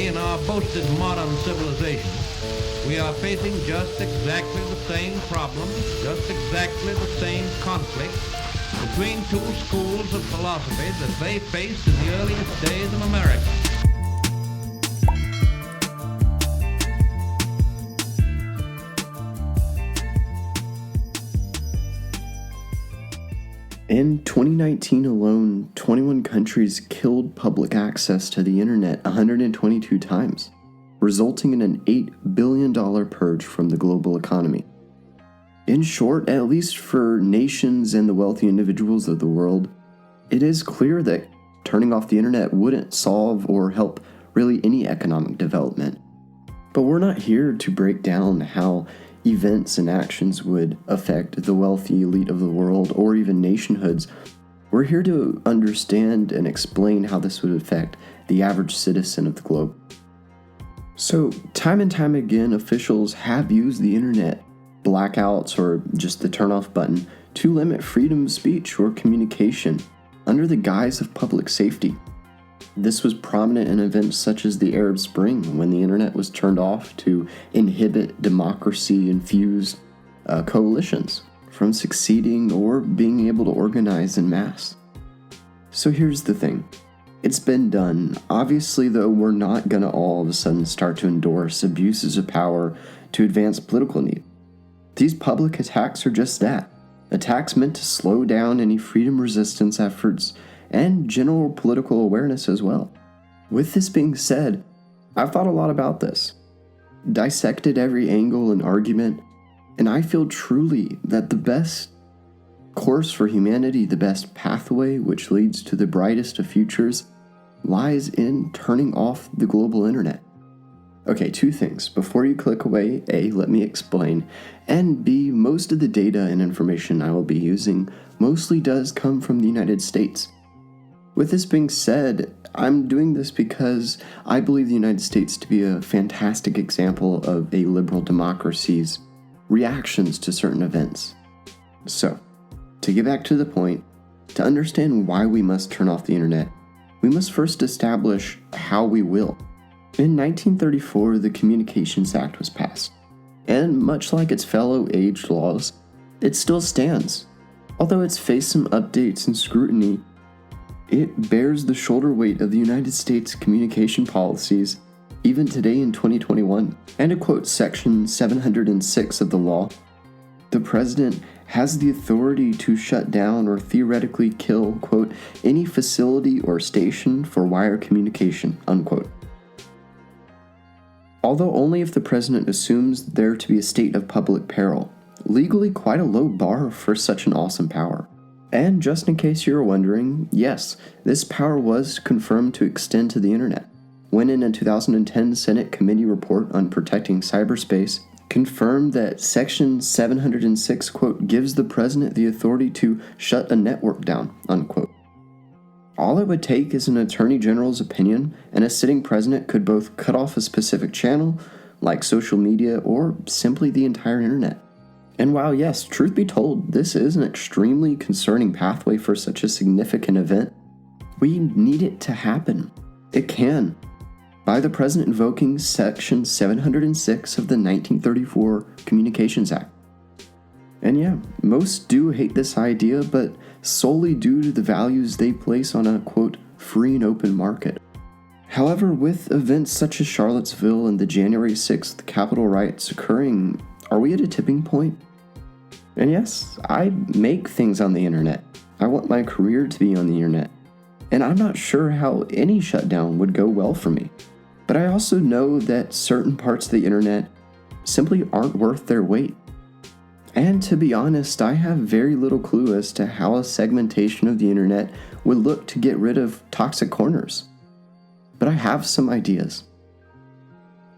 Today, in our boasted modern civilization, we are facing just exactly the same problems, just exactly the same conflict between two schools of philosophy that they faced in the earliest days of America. In 2019 alone, 21 countries killed public access to the internet 122 times, resulting in an $8 billion purge from the global economy. In short, at least for nations and the wealthy individuals of the world, it is clear that turning off the internet wouldn't solve or help really any economic development. But we're not here to break down how events and actions would affect the wealthy elite of the world or even nationhoods. We're here to understand and explain how this would affect the average citizen of the globe. So, time and time again, officials have used the internet, blackouts, or just the turn off button to limit freedom of speech or communication under the guise of public safety. This was prominent in events such as the Arab Spring, when the internet was turned off to inhibit democracy-infused coalitions from succeeding or being able to organize en masse. So here's the thing. It's been done. Obviously, though, we're not going to all of a sudden start to endorse abuses of power to advance political need. These public attacks are just that. Attacks meant to slow down any freedom resistance efforts and general political awareness as well. With this being said, I've thought a lot about this, dissected every angle and argument, and I feel truly that the best course for humanity, the best pathway which leads to the brightest of futures, lies in turning off the global internet. Okay, two things. Before you click away, A, let me explain, and B, most of the data and information I will be using mostly does come from the United States. With this being said, I'm doing this because I believe the United States to be a fantastic example of a liberal democracy's reactions to certain events. So, to get back to the point, to understand why we must turn off the internet, we must first establish how we will. In 1934, the Communications Act was passed, and much like its fellow aged laws, it still stands. Although it's faced some updates and scrutiny, it bears the shoulder weight of the United States communication policies even today in 2021. And to quote Section 706 of the law, the President has the authority to shut down or theoretically kill, quote, any facility or station for wire communication, unquote. Although only if the President assumes there to be a state of public peril, legally quite a low bar for such an awesome power. And just in case you were wondering, yes, this power was confirmed to extend to the internet, when in a 2010 Senate committee report on protecting cyberspace confirmed that Section 706, quote, gives the President the authority to shut a network down, unquote. All it would take is an Attorney General's opinion, and a sitting president could both cut off a specific channel, like social media, or simply the entire internet. And while yes, truth be told, this is an extremely concerning pathway for such a significant event, we need it to happen. It can. By the President invoking Section 706 of the 1934 Communications Act. And yeah, most do hate this idea, but solely due to the values they place on a, quote, free and open market. However, with events such as Charlottesville and the January 6th Capitol riots occurring, are we at a tipping point? And yes, I make things on the internet. I want my career to be on the internet. And I'm not sure how any shutdown would go well for me. But I also know that certain parts of the internet simply aren't worth their weight. And to be honest, I have very little clue as to how a segmentation of the internet would look to get rid of toxic corners. But I have some ideas.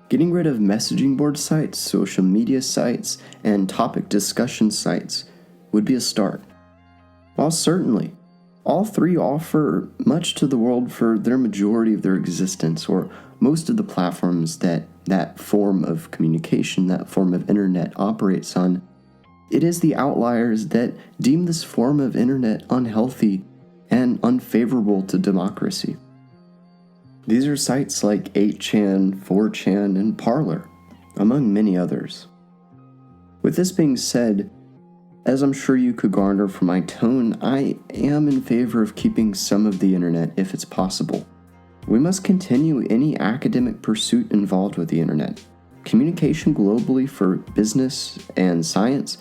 Getting rid of messaging board sites, social media sites, and topic discussion sites would be a start. While certainly, all three offer much to the world for their majority of their existence, or most of the platforms that form of communication, that form of internet operates on, it is the outliers that deem this form of internet unhealthy and unfavorable to democracy. These are sites like 8chan, 4chan, and Parler, among many others. With this being said, as I'm sure you could garner from my tone, I am in favor of keeping some of the internet if it's possible. We must continue any academic pursuit involved with the internet. Communication globally for business and science,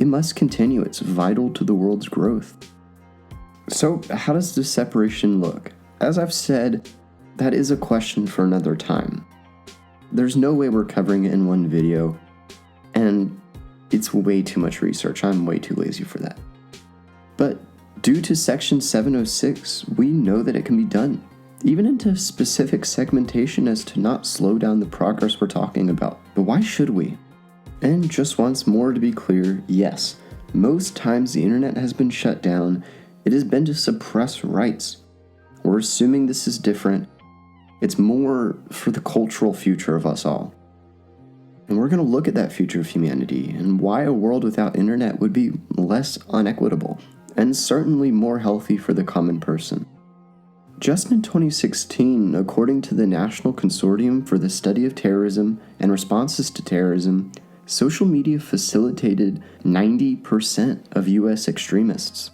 it must continue. It's vital to the world's growth. So how does this separation look? As I've said, that is a question for another time. There's no way we're covering it in one video, and it's way too much research. I'm way too lazy for that. But due to Section 706, we know that it can be done, even into specific segmentation as to not slow down the progress we're talking about. But why should we? And just once more to be clear, yes, most times the internet has been shut down, it has been to suppress rights. We're assuming this is different. It's more for the cultural future of us all. And we're going to look at that future of humanity and why a world without internet would be less unequitable and certainly more healthy for the common person. Just in 2016, according to the National Consortium for the Study of Terrorism and Responses to Terrorism, social media facilitated 90% of US extremists.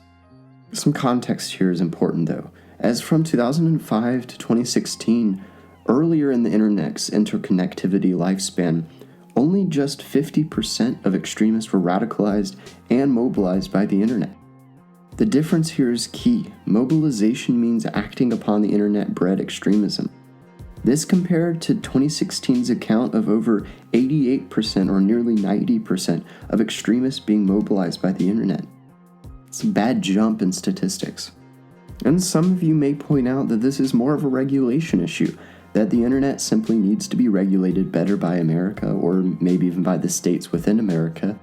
Some context here is important though, as from 2005 to 2016, earlier in the internet's interconnectivity lifespan, only just 50% of extremists were radicalized and mobilized by the internet. The difference here is key. Mobilization means acting upon the internet-bred extremism. This compared to 2016's account of over 88% or nearly 90% of extremists being mobilized by the internet. It's a bad jump in statistics. And some of you may point out that this is more of a regulation issue, that the internet simply needs to be regulated better by America, or maybe even by the states within America.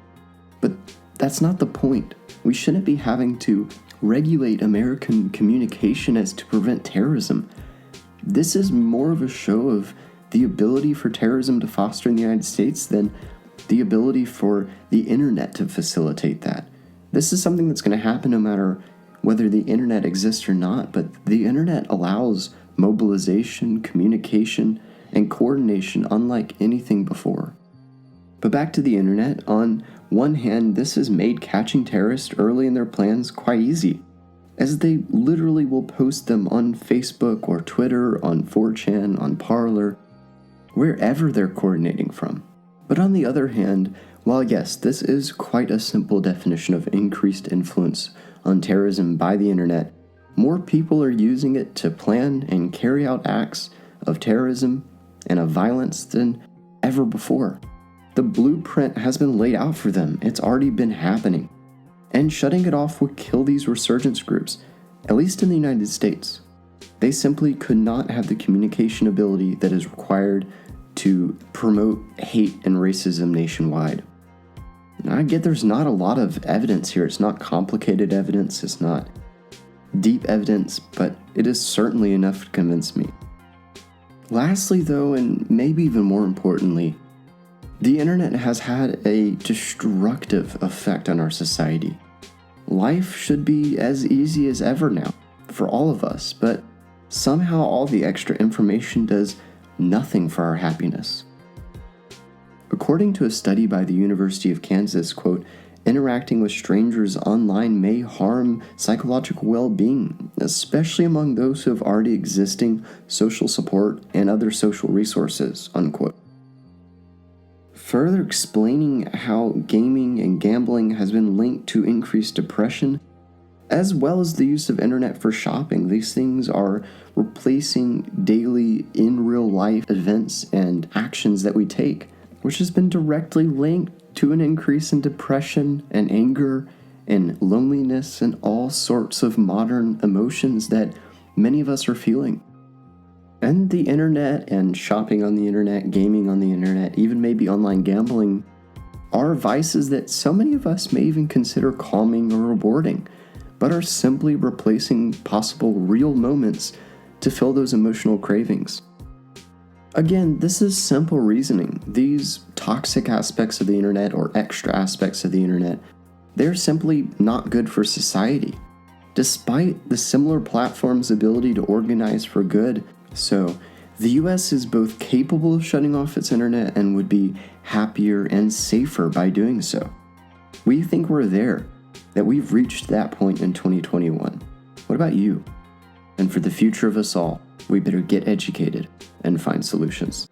But that's not the point. We shouldn't be having to regulate American communication as to prevent terrorism. This is more of a show of the ability for terrorism to foster in the United States than the ability for the internet to facilitate that. This is something that's going to happen no matter whether the internet exists or not, but the internet allows mobilization, communication, and coordination unlike anything before. But back to the internet, on one hand, this has made catching terrorists early in their plans quite easy, as they literally will post them on Facebook or Twitter, on 4chan, on Parler, wherever they're coordinating from. But on the other hand, while yes, this is quite a simple definition of increased influence on terrorism by the internet, more people are using it to plan and carry out acts of terrorism and of violence than ever before. The blueprint has been laid out for them. It's already been happening. And shutting it off would kill these resurgence groups, at least in the United States. They simply could not have the communication ability that is required to promote hate and racism nationwide. And I get there's not a lot of evidence here. It's not complicated evidence. It's not deep evidence, but it is certainly enough to convince me. Lastly, though, and maybe even more importantly, the internet has had a destructive effect on our society. Life should be as easy as ever now, for all of us, but somehow all the extra information does nothing for our happiness. According to a study by the University of Kansas, quote, interacting with strangers online may harm psychological well-being, especially among those who have already existing social support and other social resources, unquote. Further explaining how gaming and gambling has been linked to increased depression, as well as the use of internet for shopping. These things are replacing daily in real life events and actions that we take, which has been directly linked to an increase in depression and anger and loneliness and all sorts of modern emotions that many of us are feeling. And the internet and shopping on the internet, gaming on the internet, even maybe online gambling, are vices that so many of us may even consider calming or rewarding, but are simply replacing possible real moments to fill those emotional cravings. Again, this is simple reasoning. These toxic aspects of the internet or extra aspects of the internet, they're simply not good for society. Despite the similar platform's ability to organize for good, So, the US is both capable of shutting off its internet and would be happier and safer by doing so. We think we're there, that we've reached that point in 2021. What about you? And for the future of us all, we better get educated and find solutions.